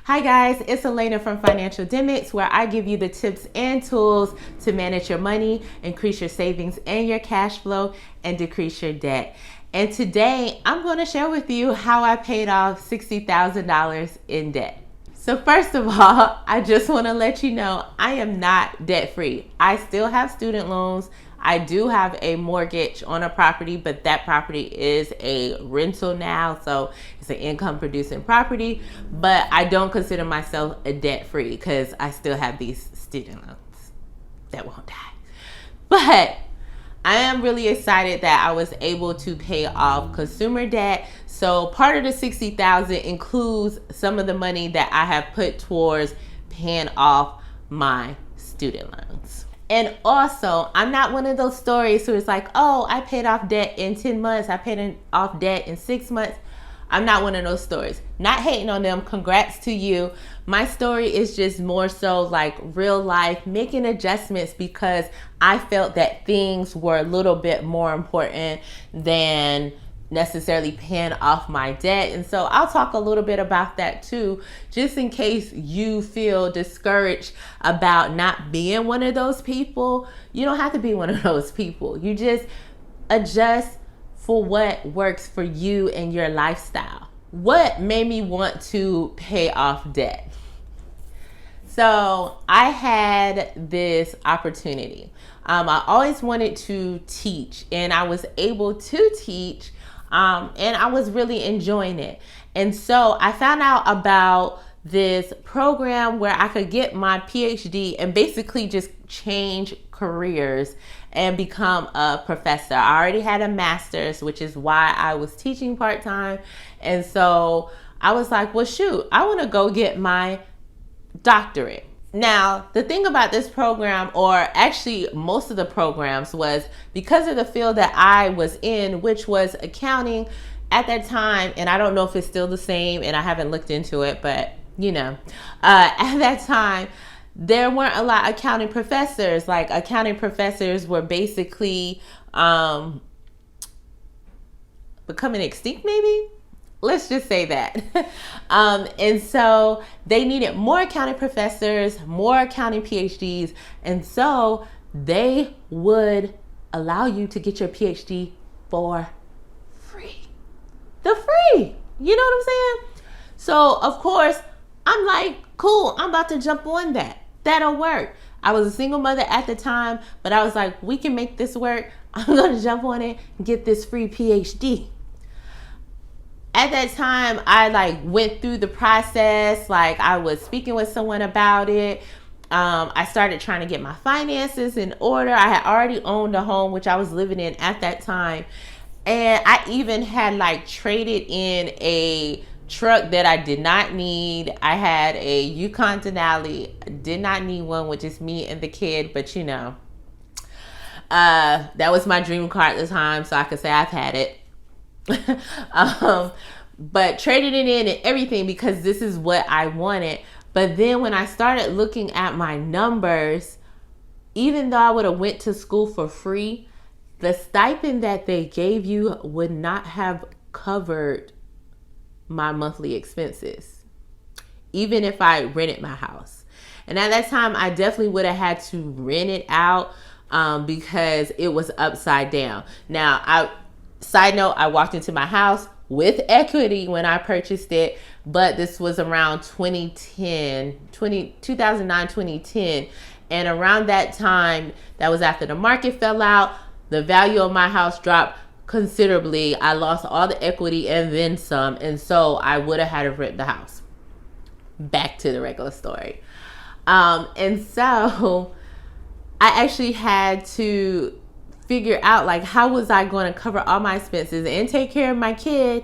Hi guys, it's Elena from Financialdemics, where I give you the tips and tools to manage your money, increase your savings and your cash flow, and decrease your debt. And today I'm going to share with you how I paid off $60,000 in debt. So first of all, I just want to let you know I am not debt free. I still have student loans. I do have a mortgage on a property, but that property is a rental now, so it's an income producing property. But I don't consider myself a debt free because I still have these student loans that won't die. But I am really excited that I was able to pay off consumer debt. So part of the $60,000 includes some of the money that I have put towards paying off my student loans. And also, I'm not one of those stories who is like, oh, I paid off debt in 10 months. I paid off debt in 6 months. I'm not one of those stories. Not hating on them. Congrats to you. My story is just more so like real life, making adjustments because I felt that things were a little bit more important than necessarily paying off my debt. And so I'll talk a little bit about that too, just in case you feel discouraged about not being one of those people. You don't have to be one of those people. You just adjust for what works for you and your lifestyle. What made me want to pay off debt? So I had this opportunity. I always wanted to teach, and I was able to teach, and I was really enjoying it. And so I found out about this program where I could get my PhD and basically just change careers and become a professor. I already had a master's, which is why I was teaching part-time. And so I was like, well, shoot, I want to go get my doctorate. Now, the thing about this program, or actually most of the programs, was because of the field that I was in, which was accounting at that time, and I don't know if it's still the same, and I haven't looked into it, but you know, at that time, there weren't a lot of accounting professors. Like, accounting professors were basically becoming extinct, maybe? Let's just say that. And so they needed more accounting professors, more accounting PhDs. And so they would allow you to get your PhD for free. The free. You know what I'm saying? So of course, I'm like, cool, I'm about to jump on that. That'll work. I was a single mother at the time, but I was like, we can make this work. I'm going to jump on it and get this free PhD. At that time, I went through the process. I was speaking with someone about it. I started trying to get my finances in order. I had already owned a home, which I was living in at that time. And I even had traded in a truck that I did not need. I had a Yukon Denali. Did not need one with just me and the kid, but you know, that was my dream car at the time, so I could say I've had it. But traded it in and everything because this is what I wanted. But then when I started looking at my numbers, even though I would have went to school for free, the stipend that they gave you would not have covered my monthly expenses, even if I rented my house. And at that time, I definitely would have had to rent it out because it was upside down. Now, side note, I walked into my house with equity when I purchased it, but this was around 2009, 2010. And around that time, that was after the market fell out, the value of my house dropped considerably. I lost all the equity and then some. And so I would have had to rent the house. Back to the regular story. And so I actually had to figure out how was I going to cover all my expenses and take care of my kid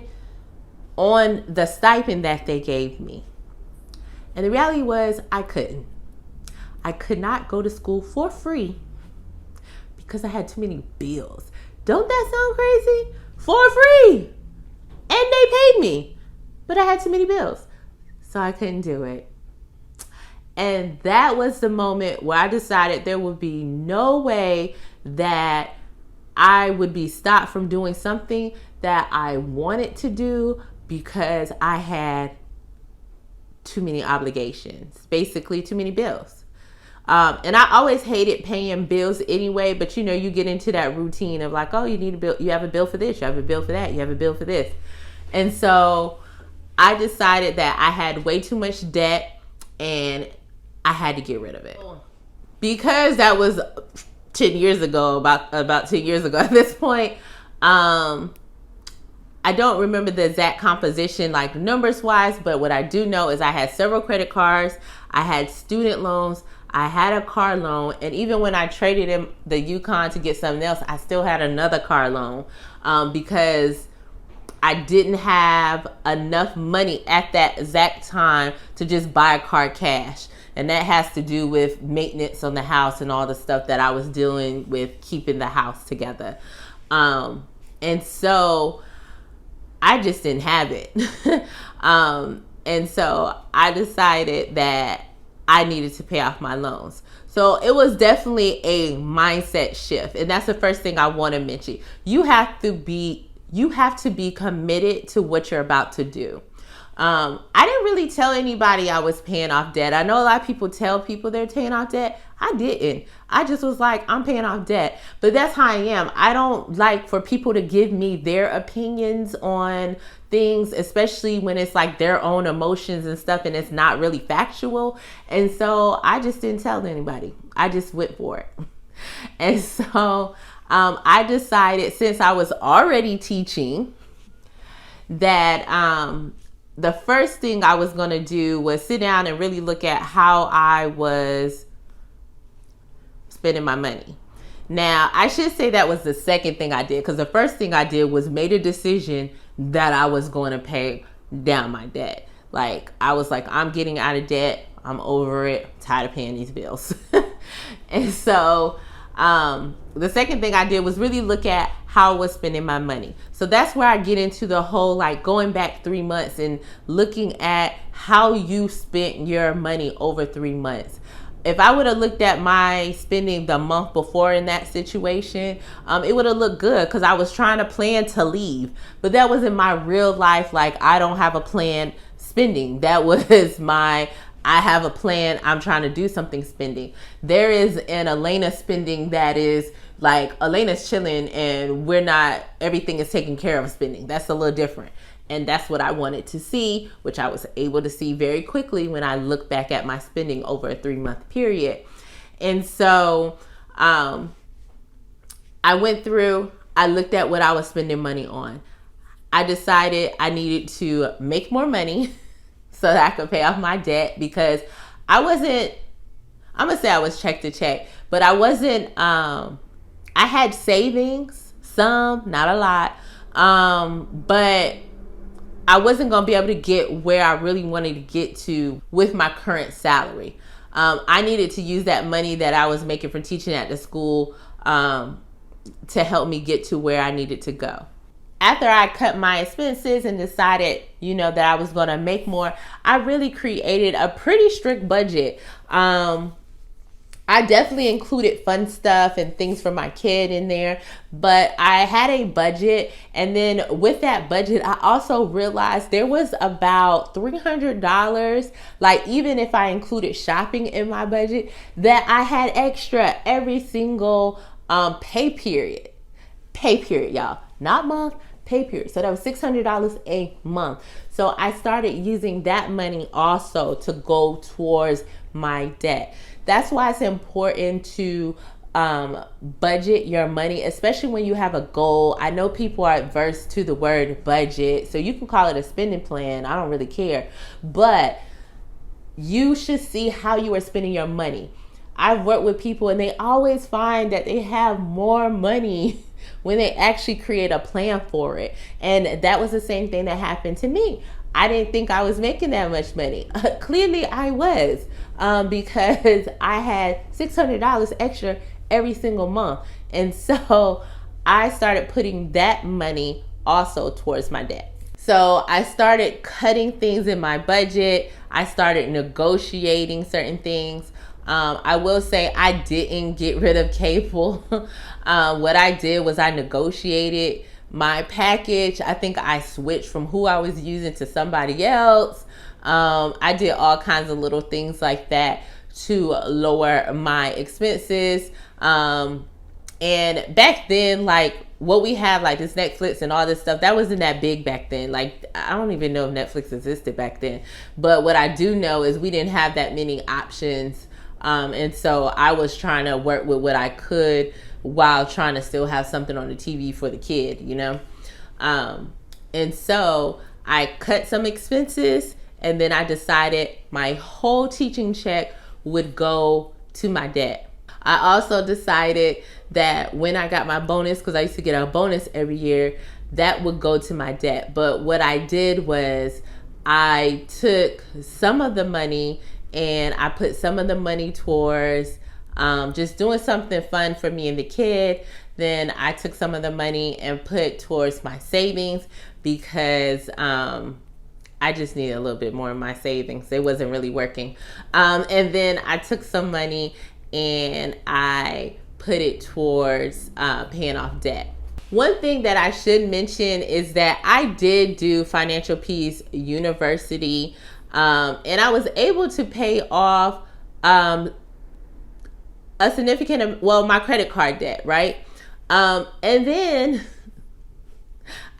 on the stipend that they gave me. And the reality was I couldn't. I could not go to school for free because I had too many bills. Don't that sound crazy? For free. And they paid me, but I had too many bills. So I couldn't do it. And that was the moment where I decided there would be no way that I would be stopped from doing something that I wanted to do because I had too many obligations, basically too many bills. And I always hated paying bills anyway, but you get into that routine of like, oh, you need a bill, you have a bill for this, you have a bill for that, you have a bill for this. And so I decided that I had way too much debt and I had to get rid of it. Because that was 10 years ago, about 10 years ago at this point. I don't remember the exact composition, like numbers wise, but what I do know is I had several credit cards, I had student loans, I had a car loan, and even when I traded in the Yukon to get something else, I still had another car loan because I didn't have enough money at that exact time to just buy a car cash. And that has to do with maintenance on the house and all the stuff that I was doing with keeping the house together. And so I just didn't have it. And so I decided that I needed to pay off my loans. So it was definitely a mindset shift. And that's the first thing I want to mention. You have to be committed to what you're about to do. I didn't really tell anybody I was paying off debt. I know a lot of people tell people they're paying off debt. I didn't. I just was like, I'm paying off debt. But that's how I am. I don't like for people to give me their opinions on things, especially when it's like their own emotions and stuff and it's not really factual. And so I just didn't tell anybody. I just went for it. And so I decided, since I was already teaching, that the first thing I was going to do was sit down and really look at how I was spending my money. Now, I should say that was the second thing I did, because the first thing I did was made a decision that I was going to pay down my debt. Like, I was like, I'm getting out of debt. I'm over it. I'm tired of paying these bills. And so the second thing I did was really look at how I was spending my money. So that's where I get into the whole, like, going back 3 months and looking at how you spent your money over 3 months. If I would have looked at my spending the month before in that situation, it would have looked good because I was trying to plan to leave. But that wasn't my real life. Like, I don't have a plan spending. That was my, I have a plan, I'm trying to do something spending. There is an Elena spending that is like, Elena's chilling and we're not, everything is taken care of spending. That's a little different. And that's what I wanted to see, which I was able to see very quickly when I look back at my spending over a 3-month period. And so I went through, I looked at what I was spending money on. I decided I needed to make more money so that I could pay off my debt, because I wasn't, I'm gonna say I was check to check, but I wasn't, I had savings, some, not a lot, but I wasn't gonna be able to get where I really wanted to get to with my current salary. I needed to use that money that I was making from teaching at the school to help me get to where I needed to go. After I cut my expenses and decided, that I was going to make more, I really created a pretty strict budget. I definitely included fun stuff and things for my kid in there, but I had a budget. And then with that budget, I also realized there was about $300, like even if I included shopping in my budget, that I had extra every single pay period, y'all, not month, pay period. So that was $600 a month. So I started using that money also to go towards my debt. That's why it's important to budget your money, especially when you have a goal. I know people are adverse to the word budget, so you can call it a spending plan. I don't really care, but you should see how you are spending your money. I've worked with people and they always find that they have more money when they actually create a plan for it. And that was the same thing that happened to me. I didn't think I was making that much money. Clearly I was, because I had $600 extra every single month. And so I started putting that money also towards my debt. So I started cutting things in my budget. I started negotiating certain things. I will say I didn't get rid of cable. What I did was I negotiated my package. I think I switched from who I was using to somebody else. I did all kinds of little things like that to lower my expenses. And back then, like what we have, like this Netflix and all this stuff, that wasn't that big back then. Like, I don't even know if Netflix existed back then. But what I do know is we didn't have that many options. And so I was trying to work with what I could while trying to still have something on the TV for the kid, you know? And so I cut some expenses, and then I decided my whole teaching check would go to my debt. I also decided that when I got my bonus, because I used to get a bonus every year, that would go to my debt. But what I did was I took some of the money and I put some of the money towards just doing something fun for me and the kid. Then I took some of the money and put towards my savings because I just needed a little bit more of my savings. It wasn't really working. And then I took some money and I put it towards paying off debt. One thing that I should mention is that I did do Financial Peace University, and I was able to pay off a significant, my credit card debt, right? And then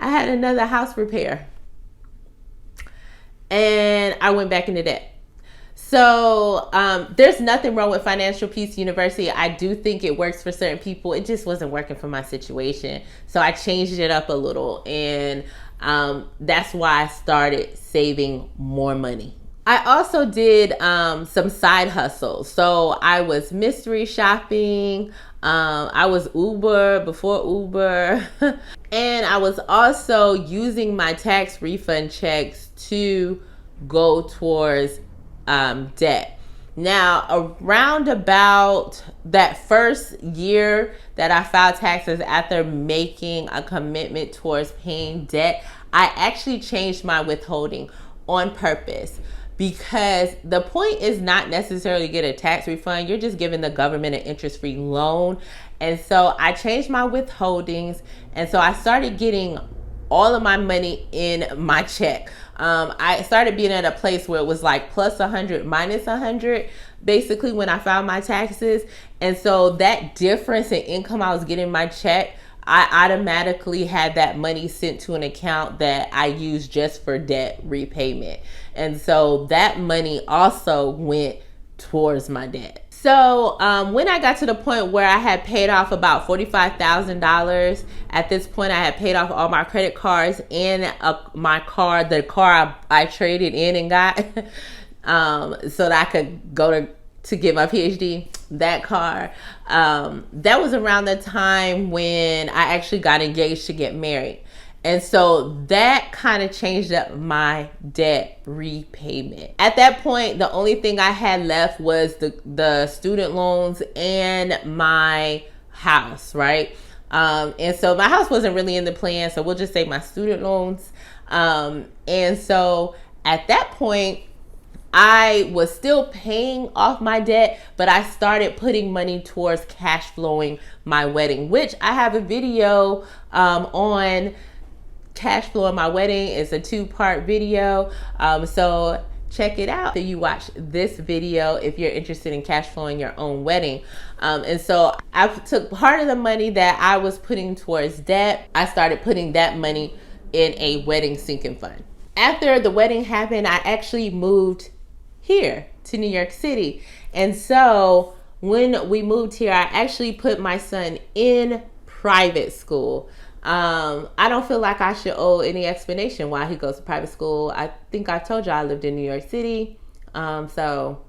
I had another house repair, and I went back into debt. So there's nothing wrong with Financial Peace University. I do think it works for certain people. It just wasn't working for my situation. So I changed it up a little, and that's why I started saving more money. I also did some side hustles. So I was mystery shopping. I was Uber before Uber. And I was also using my tax refund checks to go towards debt. Now, around about that first year that I filed taxes after making a commitment towards paying debt, I actually changed my withholding on purpose, because the point is not necessarily get a tax refund. You're just giving the government an interest-free loan. And so I changed my withholdings, and so I started getting all of my money in my check. I started being at a place where it was like plus 100, minus 100, basically when I filed my taxes. And so that difference in income I was getting in my check, I automatically had that money sent to an account that I used just for debt repayment. And so that money also went towards my debt. So when I got to the point where I had paid off about $45,000, at this point I had paid off all my credit cards and my car, the car I traded in and got so that I could go to get my PhD, that car. That was around the time when I actually got engaged to get married. And so that kind of changed up my debt repayment. At that point, the only thing I had left was the student loans and my house, right? And so my house wasn't really in the plan, so we'll just say my student loans. And so at that point, I was still paying off my debt, but I started putting money towards cash flowing my wedding, which I have a video on cash flow in my wedding. It's a 2-part video. So check it out. So you watch this video if you're interested in cash flowing your own wedding. And so I took part of the money that I was putting towards debt. I started putting that money in a wedding sinking fund. After the wedding happened, I actually moved here to New York City. And so when we moved here, I actually put my son in private school. I don't feel like I should owe any explanation why he goes to private school. I think I told you I lived in New York City. So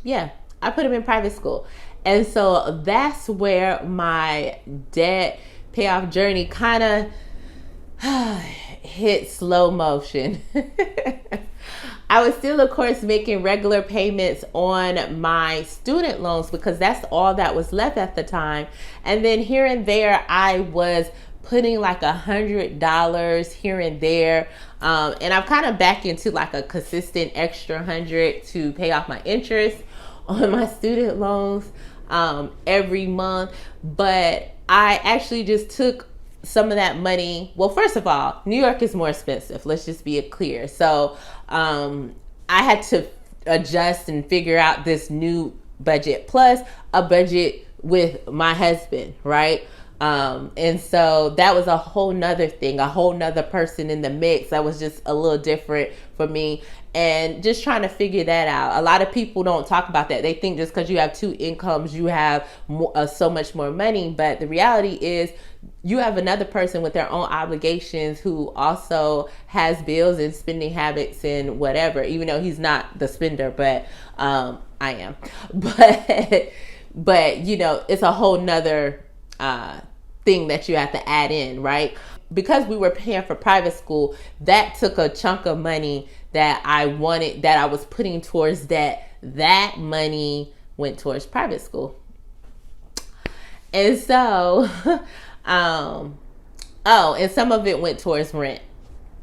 yeah, I put him in private school. And so that's where my debt payoff journey kind of hit slow motion. I was still, of course, making regular payments on my student loans because that's all that was left at the time. And then here and there, I was putting like $100 here and there. And I'm kind of back into like a consistent extra 100 to pay off my interest on my student loans every month. But I actually just took some of that money, well, first of all, New York is more expensive. Let's just be clear. So I had to adjust and figure out this new budget, plus a budget with my husband, right? And so that was a whole nother thing, a whole nother person in the mix that was just a little different for me. And just trying to figure that out. A lot of people don't talk about that. They think just because you have two incomes, you have so much more money. But the reality is you have another person with their own obligations who also has bills and spending habits and whatever, even though he's not the spender, but I am. But you know, it's a whole nother thing that you have to add in, right? Because we were paying for private school, that took a chunk of money that I wanted, that I was putting towards that. That money went towards private school. And so, and some of it went towards rent,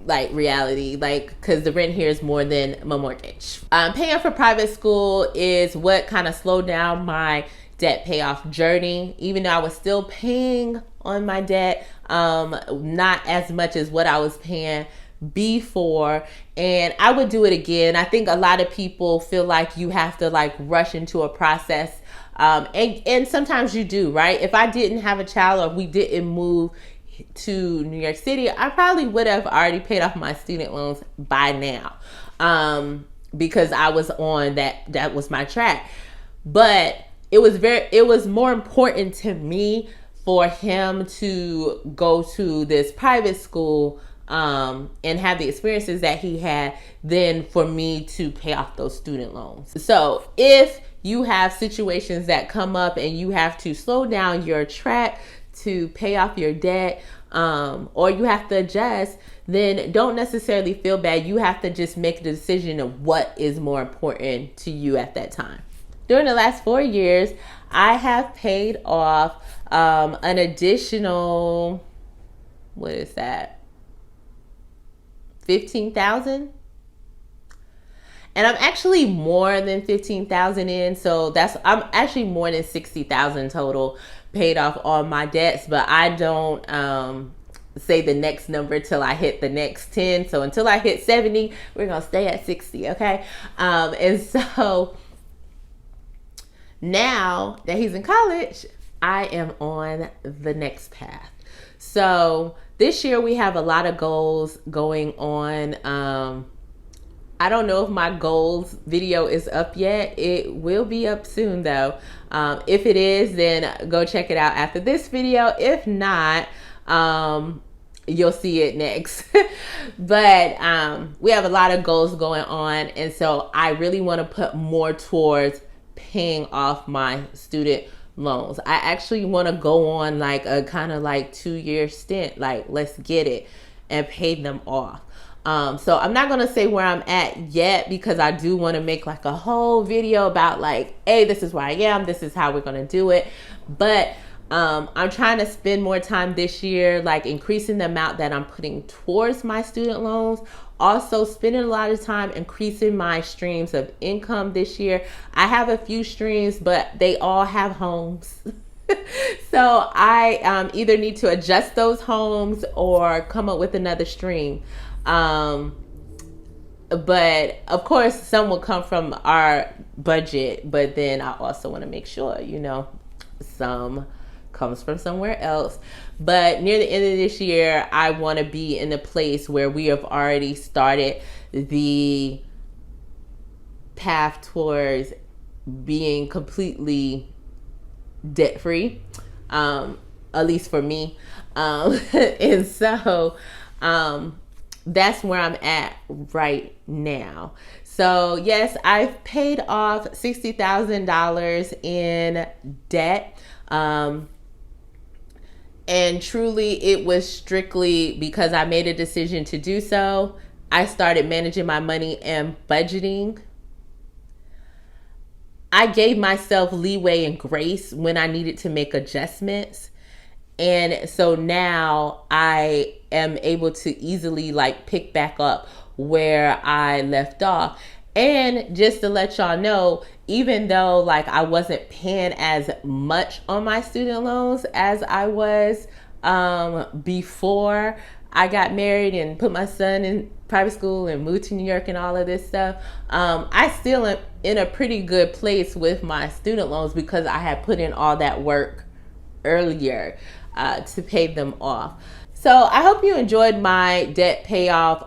like reality, like, because the rent here is more than my mortgage. Paying for private school is what kind of slowed down my debt payoff journey, even though I was still paying on my debt, not as much as what I was paying before. And I would do it again. I think a lot of people feel like you have to like rush into a process. And sometimes you do, right? If I didn't have a child, or we didn't move to New York City, I probably would have already paid off my student loans by now, because I was on that was my track. But it was more important to me for him to go to this private school and have the experiences that he had than for me to pay off those student loans. So if you have situations that come up and you have to slow down your track to pay off your debt, or you have to adjust, then don't necessarily feel bad. You have to just make the decision of what is more important to you at that time. During the last 4 years, I have paid off an additional, what is that? $15,000. And I'm actually more than $15,000 in, so I'm actually more than $60,000 total paid off on my debts. But I don't say the next number till I hit the next 10. So until I hit 70, we're gonna stay at 60, okay? And so now that he's in college, I am on the next path. So this year we have a lot of goals going on. I don't know if my goals video is up yet. It will be up soon though. If it is, then go check it out after this video. If not, you'll see it next. But we have a lot of goals going on, and so I really want to put more towards paying off my student loans. I actually want to go on like a kind of like 2-year stint, like let's get it, and pay them off. So I'm not going to say where I'm at yet, because I do want to make like a whole video about like, hey, this is where I am, this is how we're going to do it. But I'm trying to spend more time this year, like increasing the amount that I'm putting towards my student loans. Also spending a lot of time increasing my streams of income this year. I have a few streams, but they all have homes. So I either need to adjust those homes or come up with another stream. But of course some will come from our budget, but then I also want to make sure, you know, some comes from somewhere else. But near the end of this year, I want to be in a place where we have already started the path towards being completely debt free, at least for me. And so that's where I'm at right now. So yes, I've paid off $60,000 in debt. And truly it was strictly because I made a decision to do so. I started managing my money and budgeting. I gave myself leeway and grace when I needed to make adjustments. And so now I am able to easily like pick back up where I left off. And just to let y'all know, even though like I wasn't paying as much on my student loans as I was before I got married and put my son in private school and moved to New York and all of this stuff. I still am in a pretty good place with my student loans because I had put in all that work earlier to pay them off. So I hope you enjoyed my debt payoff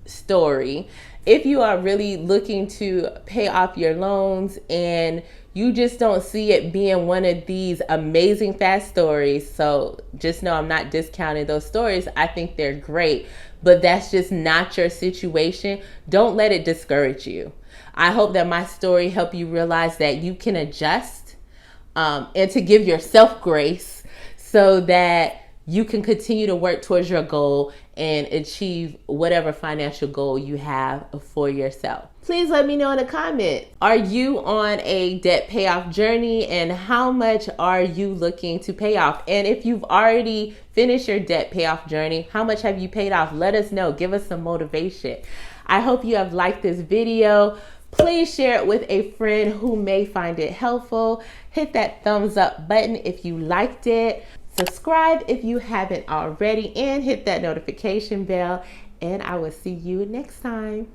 story. If you are really looking to pay off your loans and you just don't see it being one of these amazing fast stories, so just know I'm not discounting those stories. I think they're great, but that's just not your situation. Don't let it discourage you. I hope that my story helped you realize that you can adjust and to give yourself grace so that you can continue to work towards your goal and achieve whatever financial goal you have for yourself. Please let me know in a comment. Are you on a debt payoff journey, and how much are you looking to pay off? And if you've already finished your debt payoff journey, how much have you paid off? Let us know. Give us some motivation. I hope you have liked this video. Please share it with a friend who may find it helpful. Hit that thumbs up button if you liked it. Subscribe if you haven't already, and hit that notification bell, and I will see you next time.